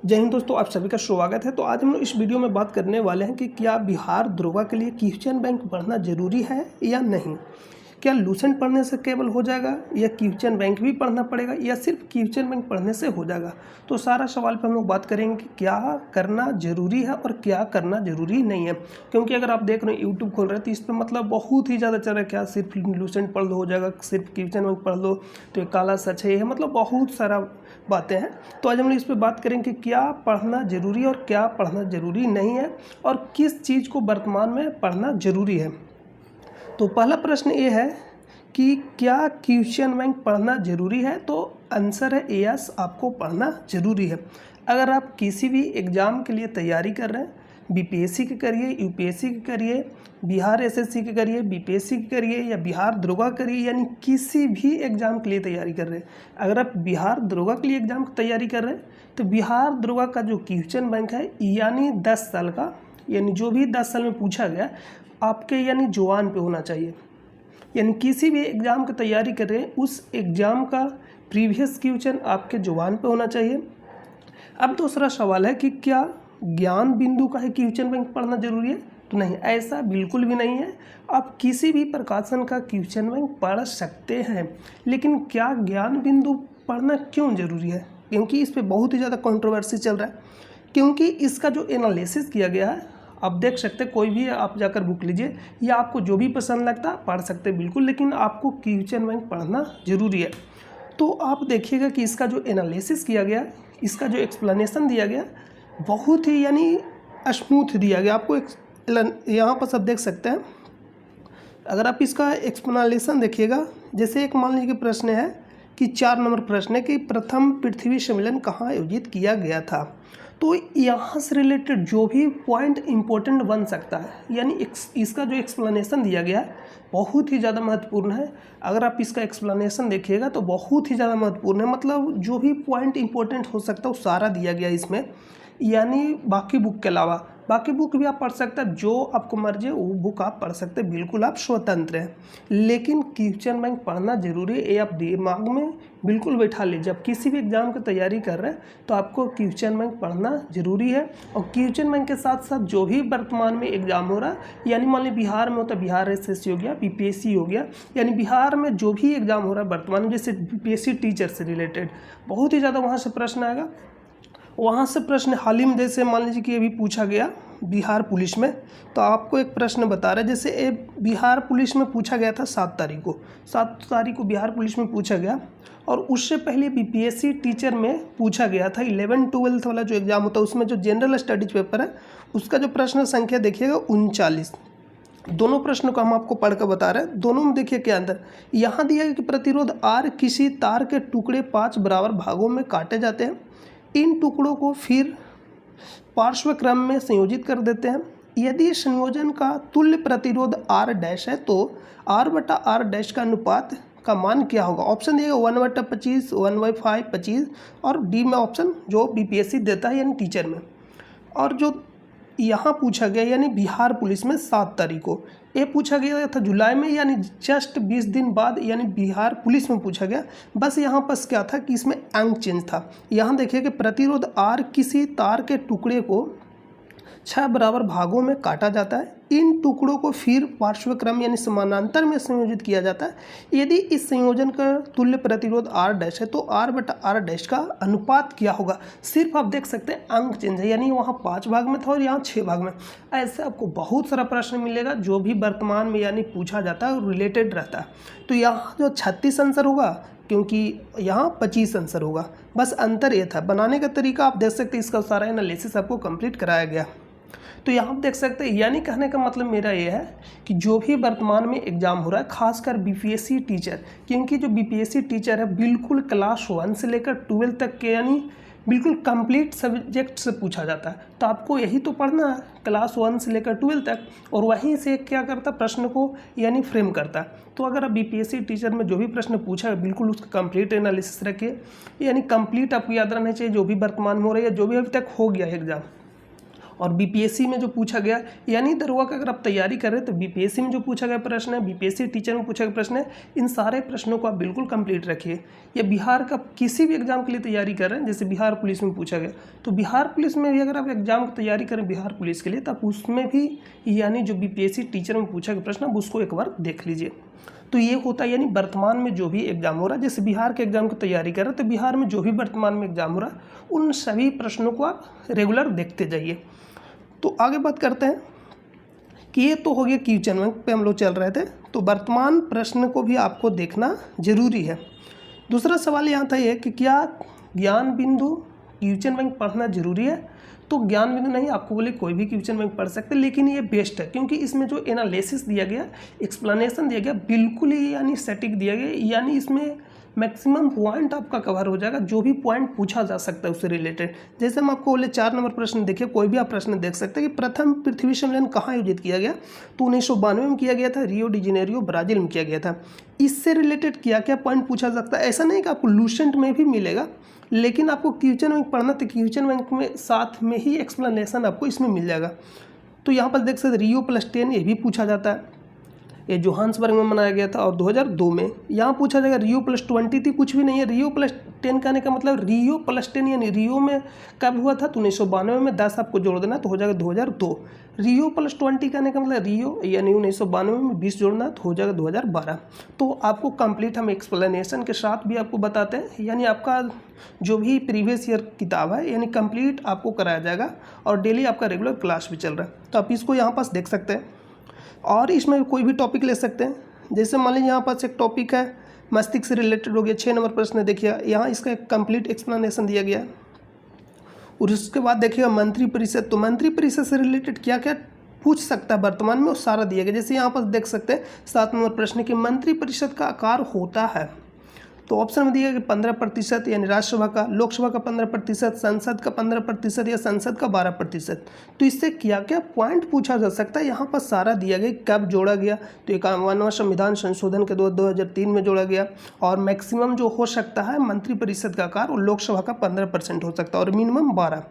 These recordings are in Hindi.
जय हिंद दोस्तों, आप सभी का स्वागत है। तो आज हम लोग इस वीडियो में बात करने वाले हैं कि क्या बिहार दरोगा के लिए क्वेश्चन बैंक पढ़ना जरूरी है या नहीं। क्या लूसेंट पढ़ने से केवल हो जाएगा या क्वेश्चन बैंक भी पढ़ना पड़ेगा या सिर्फ क्वेश्चन बैंक पढ़ने से हो जाएगा। तो सारा सवाल पर हम लोग बात करेंगे कि क्या करना जरूरी है और क्या करना जरूरी नहीं है। क्योंकि अगर आप देख रहे हैं यूट्यूब खोल रहे हैं तो इस पर मतलब बहुत ही ज़्यादा चल रहा है, क्या सिर्फ लूसेंट पढ़ लो हो जाएगा, सिर्फ क्वेश्चन बैंक पढ़ लो तो ये काला सच है, मतलब बहुत सारा बातें हैं। तो आज हम लोग इस पर बात करेंगे कि क्या पढ़ना जरूरी है और क्या पढ़ना जरूरी नहीं है और किस चीज़ को वर्तमान में पढ़ना जरूरी है। तो पहला प्रश्न ये है कि क्या क्वेश्चन बैंक पढ़ना ज़रूरी है। तो आंसर है यस, आपको पढ़ना ज़रूरी है। अगर आप किसी भी एग्ज़ाम के लिए तैयारी कर रहे हैं, बीपीएससी की करिए, यूपीएससी की करिए, बिहार एसएससी की करिए, बीपीएससी की करिए या बिहार दरोगा करिए, यानी किसी भी एग्ज़ाम के लिए तैयारी कर रहे हैं। अगर आप बिहार दरोगा के लिए एग्ज़ाम की तैयारी कर रहे हैं तो बिहार दरोगा का जो क्वेश्चन बैंक है यानी 10 साल का, यानी जो भी 10 साल में पूछा गया आपके यानी जुबान पे होना चाहिए। यानी किसी भी एग्ज़ाम की तैयारी कर रहे हैं उस एग्ज़ाम का प्रीवियस क्वेश्चन आपके जुबान पे होना चाहिए। अब दूसरा सवाल है कि क्या ज्ञान बिंदु का है क्वेश्चन बैंक पढ़ना जरूरी है। तो नहीं, ऐसा बिल्कुल भी नहीं है। आप किसी भी प्रकाशन का क्वेश्चन बैंक पढ़ सकते हैं, लेकिन क्या ज्ञान बिंदु पढ़ना क्यों जरूरी है, क्योंकि इस पर बहुत ही ज़्यादा कंट्रोवर्सी चल रहा है। क्योंकि इसका जो एनालिसिस किया गया है आप देख सकते हैं, कोई भी आप जाकर बुक लीजिए या आपको जो भी पसंद लगता है पढ़ सकते हैं बिल्कुल, लेकिन आपको क्वेश्चन बैंक पढ़ना ज़रूरी है। तो आप देखिएगा कि इसका जो एनालिसिस किया गया, इसका जो एक्सप्लेनेशन दिया गया बहुत ही यानी स्मूथ दिया गया। आपको यहाँ पर सब देख सकते हैं। अगर आप इसका एक्सप्लेनेशन देखिएगा, जैसे एक मान लीजिए प्रश्न है कि 4 नंबर प्रश्न है कि प्रथम पृथ्वी सम्मेलन कहाँ आयोजित किया गया था। तो यहाँ से रिलेटेड जो भी पॉइंट इम्पोर्टेंट बन सकता है, यानी इसका जो एक्सप्लेनेशन दिया गया है बहुत ही ज़्यादा महत्वपूर्ण है। अगर आप इसका एक्सप्लेनेशन देखिएगा तो बहुत ही ज़्यादा महत्वपूर्ण है, मतलब जो भी पॉइंट इम्पोर्टेंट हो सकता है वो सारा दिया गया इसमें। यानी बाकी बुक के अलावा बाकी बुक भी आप पढ़ सकते हैं, जो आपको मर्जी है वो बुक आप पढ़ सकते हैं, बिल्कुल आप स्वतंत्र हैं। लेकिन क्वेश्चन बैंक पढ़ना जरूरी है, ये आप दिमाग में बिल्कुल बैठा लीजिए। जब किसी भी एग्जाम की तैयारी कर रहे हैं तो आपको क्वेश्चन बैंक पढ़ना जरूरी है। और क्वेश्चन बैंक के साथ साथ जो भी वर्तमान में एग्जाम हो रहा है, यानी मान लीजिए बिहार में होता है बिहार एसएससी हो गया, बीपीएससी हो गया, यानी बिहार में जो भी एग्जाम हो रहा है वर्तमान में, जैसे बीपीएससी टीचर से रिलेटेड बहुत ही ज़्यादा वहाँ से प्रश्न आएगा। वहाँ से प्रश्न हाल ही में जैसे मान लीजिए कि अभी पूछा गया बिहार पुलिस में, तो आपको एक प्रश्न बता रहा है, जैसे ये बिहार पुलिस में पूछा गया था 7 तारीख को बिहार पुलिस में पूछा गया। और उससे पहले बीपीएससी टीचर में पूछा गया था 11-12 वाला जो एग्ज़ाम होता है उसमें जो जनरल स्टडीज पेपर है उसका जो प्रश्न संख्या देखिएगा 39। दोनों प्रश्नों को हम आपको पढ़कर बता रहे हैं। दोनों में देखिए क्या अंतर यहाँ दिया गया कि प्रतिरोध आर किसी तार के टुकड़े 5 बराबर भागों में काटे जाते हैं। इन टुकड़ों को फिर पार्श्व क्रम में संयोजित कर देते हैं। यदि संयोजन का तुल्य प्रतिरोध R डैश है तो R/R डैश का अनुपात का मान क्या होगा। ऑप्शन दिएगा 1/25, 1/5, 25 और डी में ऑप्शन जो बीपीएससी देता है यानी टीचर में। और जो यहाँ पूछा गया यानी बिहार पुलिस में 7 तारीख को, ये पूछा गया था जुलाई में, यानी जस्ट 20 दिन बाद, यानी बिहार पुलिस में पूछा गया। बस यहाँ पर क्या था कि इसमें अंक चेंज था। यहाँ देखिए कि प्रतिरोध R किसी तार के टुकड़े को 6 बराबर भागों में काटा जाता है। इन टुकड़ों को फिर पार्श्व क्रम यानी समानांतर में संयोजित किया जाता है। यदि इस संयोजन का तुल्य प्रतिरोध R डैश है तो R/R डैश का अनुपात क्या होगा। सिर्फ आप देख सकते हैं अंक चेंज है, यानी वहाँ 5 भाग में था और यहाँ 6 भाग में। ऐसे आपको बहुत सारा प्रश्न मिलेगा जो भी वर्तमान में यानी पूछा जाता है और रिलेटेड रहता है। तो यहाँ जो 36 आंसर होगा, क्योंकि यहाँ 25 आंसर होगा। बस अंतर ये था। बनाने का तरीका आप देख सकते हैं, इसका सारा एनालिसिस आपको कंप्लीट कराया गया। तो यहाँ आप देख सकते हैं, यानी कहने का मतलब मेरा ये है कि जो भी वर्तमान में एग्जाम हो रहा है खासकर बीपीएससी टीचर, क्योंकि जो बीपीएससी टीचर है बिल्कुल क्लास 1 से लेकर 12 तक के यानी बिल्कुल कंप्लीट सब्जेक्ट से पूछा जाता है। तो आपको यही तो पढ़ना है क्लास 1 से लेकर 12 तक, और वहीं से क्या करता है प्रश्न को यानी फ्रेम करता है। तो अगर आप बीपीएससी टीचर में जो भी प्रश्न पूछा है बिल्कुल उसका कंप्लीट एनालिसिस रखिए, यानी कंप्लीट आपको याद रहना चाहिए जो भी वर्तमान में हो रही है, जो भी अभी तक हो गया है एग्जाम। और बीपीएससी में जो पूछा गया, यानी दरोगा का अगर आप तैयारी कर रहे हैं तो बीपीएससी में जो पूछा गया प्रश्न है, बीपीएससी टीचर में पूछा गया प्रश्न है, इन सारे प्रश्नों को आप बिल्कुल कंप्लीट रखिए। या बिहार का किसी भी एग्जाम के लिए तैयारी कर रहे हैं, जैसे बिहार पुलिस में पूछा गया, तो बिहार पुलिस में भी अगर आप एग्जाम की तैयारी करें बिहार पुलिस के लिए, तब उसमें भी यानी जो बीपीएससी टीचर में पूछा गया प्रश्न, अब उसको एक बार देख लीजिए। तो ये होता है यानी वर्तमान में जो भी एग्जाम हो रहा है, जैसे बिहार के एग्जाम की तैयारी कर रहे हैं तो बिहार में जो भी वर्तमान में एग्जाम हो रहा है उन सभी प्रश्नों को आप रेगुलर देखते जाइए। तो आगे बात करते हैं कि ये तो हो गया क्वेश्चन बैंक पे हम लोग चल रहे थे, तो वर्तमान प्रश्न को भी आपको देखना जरूरी है। दूसरा सवाल यहाँ था ये कि क्या ज्ञान बिंदु क्वेश्चन बैंक पढ़ना जरूरी है? तो ज्ञान बिंदु नहीं, आपको बोले कोई भी क्वेश्चन बैंक पढ़ सकते, लेकिन ये बेस्ट है क्योंकि इसमें जो एनालिसिस दिया गया, एक्सप्लेनेशन दिया गया, बिल्कुल ही यानी सटीक दिया गया, यानी इसमें मैक्सिमम पॉइंट आपका कवर हो जाएगा, जो भी पॉइंट पूछा जा सकता है उससे रिलेटेड। जैसे हम आपको बोले 4 नंबर प्रश्न देखिए, कोई भी आप प्रश्न देख सकते हैं कि प्रथम पृथ्वी सम्मेलन कहाँ आयोजित किया गया, तो 1992 में किया गया था, रियो डी जेनेरियो ब्राज़ील में किया गया था। इससे रिलेटेड क्या क्या पॉइंट पूछा जा सकता है, ऐसा नहीं कि आपको लूसेंट में भी मिलेगा, लेकिन आपको क्वेश्चन बैंक पढ़ना तो क्वेश्चन बैंक में साथ में ही एक्सप्लेनेशन आपको इसमें मिल जाएगा। तो यहाँ पर देख सकते रियो प्लस 10 ये भी पूछा जाता है, ये जोहान्सबर्ग में मनाया गया था, और 2002 में यहाँ पूछा जाएगा रियो प्लस 20 थी, कुछ भी नहीं है। रियो प्लस 10 कहने का मतलब रियो प्लस 10 यानी रियो में कब हुआ था, तो 1992 में 10 आपको जोड़ देना तो हो जाएगा 2002। रियो प्लस 20 कहने का मतलब रियो यानी 1992 में 20 जोड़ना तो हो जाएगा 2012। तो आपको कंप्लीट हम एक्सप्लेनेशन के साथ भी आपको बताते हैं, यानी आपका जो भी प्रीवियस ईयर किताब है यानी कंप्लीट आपको कराया जाएगा, और डेली आपका रेगुलर क्लास भी चल रहा है। तो आप इसको यहाँ पास देख सकते हैं, और इसमें कोई भी टॉपिक ले सकते हैं। जैसे मान लीजिए यहाँ पास एक टॉपिक है मस्तिष्क से रिलेटेड हो गया, 6 नंबर प्रश्न देखिए, यहाँ इसका एक कंप्लीट एक्सप्लेनेशन दिया गया है। और उसके बाद देखिएगा मंत्री परिषद, तो मंत्री परिषद से रिलेटेड क्या क्या पूछ सकता है वर्तमान में वो सारा दिया गया। जैसे यहाँ पर देख सकते हैं 7 नंबर प्रश्न की मंत्री परिषद का आकार होता है, तो ऑप्शन में दिया गया 15% यानी राज्यसभा का, लोकसभा का 15%, संसद का 15% या संसद का 12%। तो इससे क्या क्या पॉइंट पूछा जा सकता है यहाँ पर सारा दिया गया। कब जोड़ा गया, तो 51वां संविधान संशोधन के 2003 में जोड़ा गया, और मैक्सिमम जो हो सकता है मंत्रिपरिषद का आकार, और लोकसभा का 15% हो सकता है, और मिनिमम 12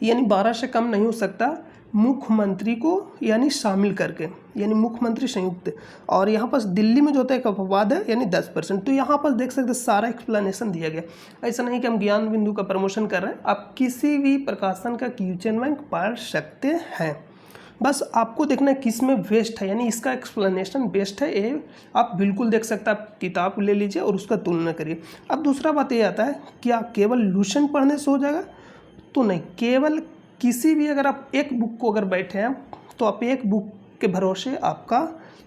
यानी 12 से कम नहीं हो सकता मुख्यमंत्री को यानी शामिल करके, यानी मुख्यमंत्री संयुक्त। और यहाँ पर दिल्ली में जो होता है एक अपवाद है यानी 10%। तो यहाँ पर देख सकते हैं सारा एक्सप्लेनेशन दिया गया। ऐसा नहीं कि हम ज्ञान बिंदु का प्रमोशन कर रहे हैं, आप किसी भी प्रकाशन का क्वेश्चन बैंक पढ़ सकते हैं, बस आपको देखना है किस में बेस्ट है, यानी इसका एक्सप्लेनेशन बेस्ट है, ये आप बिल्कुल देख सकते हैं। आप किताब ले लीजिए और उसका तुलना करिए। अब दूसरा बात ये आता है, क्या केवल लूसेंट पढ़ने से हो जाएगा? तो नहीं, केवल किसी भी अगर आप एक बुक को अगर बैठे हैं तो आप एक बुक के भरोसे आपका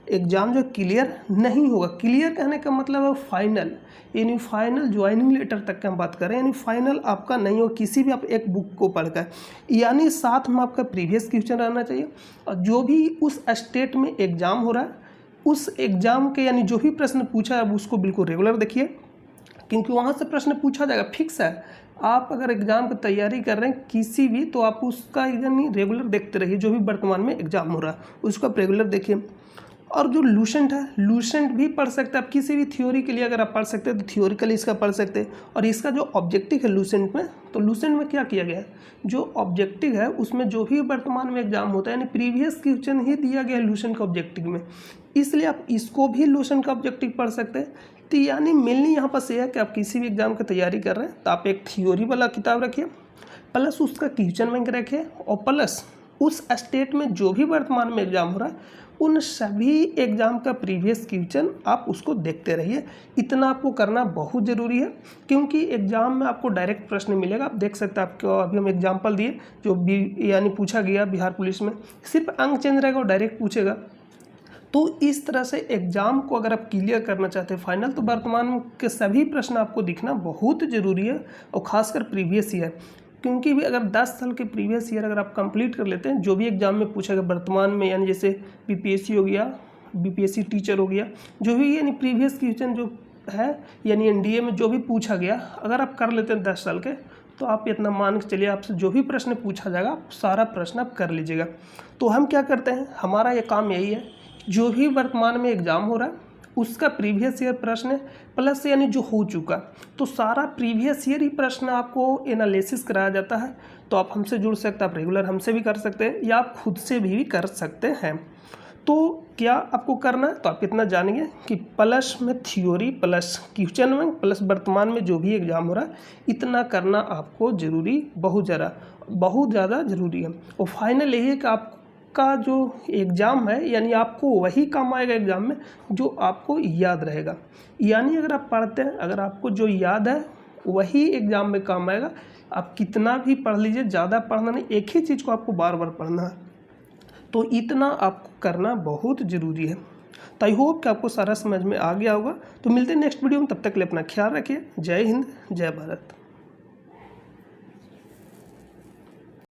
एग्ज़ाम जो क्लियर नहीं होगा। क्लियर कहने का मतलब है फाइनल, यानी फाइनल ज्वाइनिंग लेटर तक की हम बात करें, यानी फाइनल आपका नहीं हो किसी भी आप एक बुक को पढ़कर, यानी साथ में आपका प्रीवियस क्वेश्चन रहना चाहिए। और जो भी उस स्टेट में एग्ज़ाम हो रहा है उस एग्ज़ाम के यानी जो भी प्रश्न पूछा है उसको बिल्कुल रेगुलर देखिए, क्योंकि वहाँ से प्रश्न पूछा जाएगा, फिक्स है। आप अगर एग्ज़ाम की तैयारी कर रहे हैं किसी भी, तो आप उसका यानी रेगुलर देखते रहिए, जो भी वर्तमान में एग्ज़ाम हो रहा है उसको आप रेगुलर देखिए। और जो लूसेंट है, लूसेंट भी पढ़ सकते हैं आप, किसी भी थ्योरी के लिए अगर आप पढ़ सकते हैं तो थियोरिकली इसका पढ़ सकते हैं। और इसका जो ऑब्जेक्टिव है लूसेंट में, तो लूसेंट में क्या किया गया है, जो ऑब्जेक्टिव है उसमें जो भी वर्तमान में एग्जाम होता है यानी प्रीवियस क्वेश्चन ही दिया गया है लूसेंट का ऑब्जेक्टिव में, इसलिए आप इसको भी लूसेंट का ऑब्जेक्टिव पढ़ सकते हैं। तो यानी मेनली यहाँ पर यह है कि आप किसी भी एग्जाम की तैयारी कर रहे हैं तो आप एक थ्योरी वाला किताब रखिए, प्लस उसका क्वेश्चन बैंक रखिए, और प्लस उस स्टेट में जो भी वर्तमान में एग्जाम हो रहा है उन सभी एग्ज़ाम का प्रीवियस क्वेश्चन आप उसको देखते रहिए। इतना आपको करना बहुत ज़रूरी है, क्योंकि एग्ज़ाम में आपको डायरेक्ट प्रश्न मिलेगा। आप देख सकते हैं, आपको अभी हम एग्जांपल दिए जो यानी पूछा गया बिहार पुलिस में, सिर्फ अंक चेंज रहेगा और डायरेक्ट पूछेगा। तो इस तरह से एग्ज़ाम को अगर आप क्लियर करना चाहते हैं फाइनल, तो वर्तमान के सभी प्रश्न आपको दिखना बहुत ज़रूरी है, और ख़ासकर प्रीवियस ईयर, क्योंकि भी अगर 10 साल के प्रीवियस ईयर अगर आप कंप्लीट कर लेते हैं, जो भी एग्ज़ाम में पूछा गया वर्तमान में, यानी जैसे बीपीएससी हो गया, बीपीएससी टीचर हो गया, जो भी यानी प्रीवियस क्वेश्चन जो है यानी एनडीए में जो भी पूछा गया, अगर आप कर लेते हैं 10 साल के, तो आप इतना मान के चलिए आपसे जो भी प्रश्न पूछा जाएगा सारा प्रश्न आप कर लीजिएगा। तो हम क्या करते हैं, हमारा ये काम यही है, जो भी वर्तमान में एग्ज़ाम हो रहा है उसका प्रीवियस ईयर प्रश्न प्लस यानी जो हो चुका, तो सारा प्रीवियस ईयर ही प्रश्न आपको एनालिसिस कराया जाता है। तो आप हमसे जुड़ सकते हैं, आप रेगुलर हमसे भी कर सकते हैं या आप खुद से भी कर सकते हैं। तो क्या आपको करना है, तो आप इतना जानिए कि प्लस में theory plus question bank plus वर्तमान में जो भी एग्जाम हो रहा है, इतना करना आपको ज़रूरी, बहुत ज़्यादा ज़रूरी है। और फाइनल यही है कि आपका जो एग्ज़ाम है यानी आपको वही काम आएगा एग्ज़ाम में जो आपको याद रहेगा। यानी अगर आप पढ़ते हैं, अगर आपको जो याद है वही एग्ज़ाम में काम आएगा। आप कितना भी पढ़ लीजिए, ज़्यादा पढ़ना नहीं, एक ही चीज़ को आपको बार बार पढ़ना है, तो इतना आपको करना बहुत ज़रूरी है। तो आई होप कि आपको सारा समझ में आ गया होगा। तो मिलते हैं नेक्स्ट वीडियो में, तब तक के लिए अपना ख्याल रखिए। जय हिंद, जय भारत।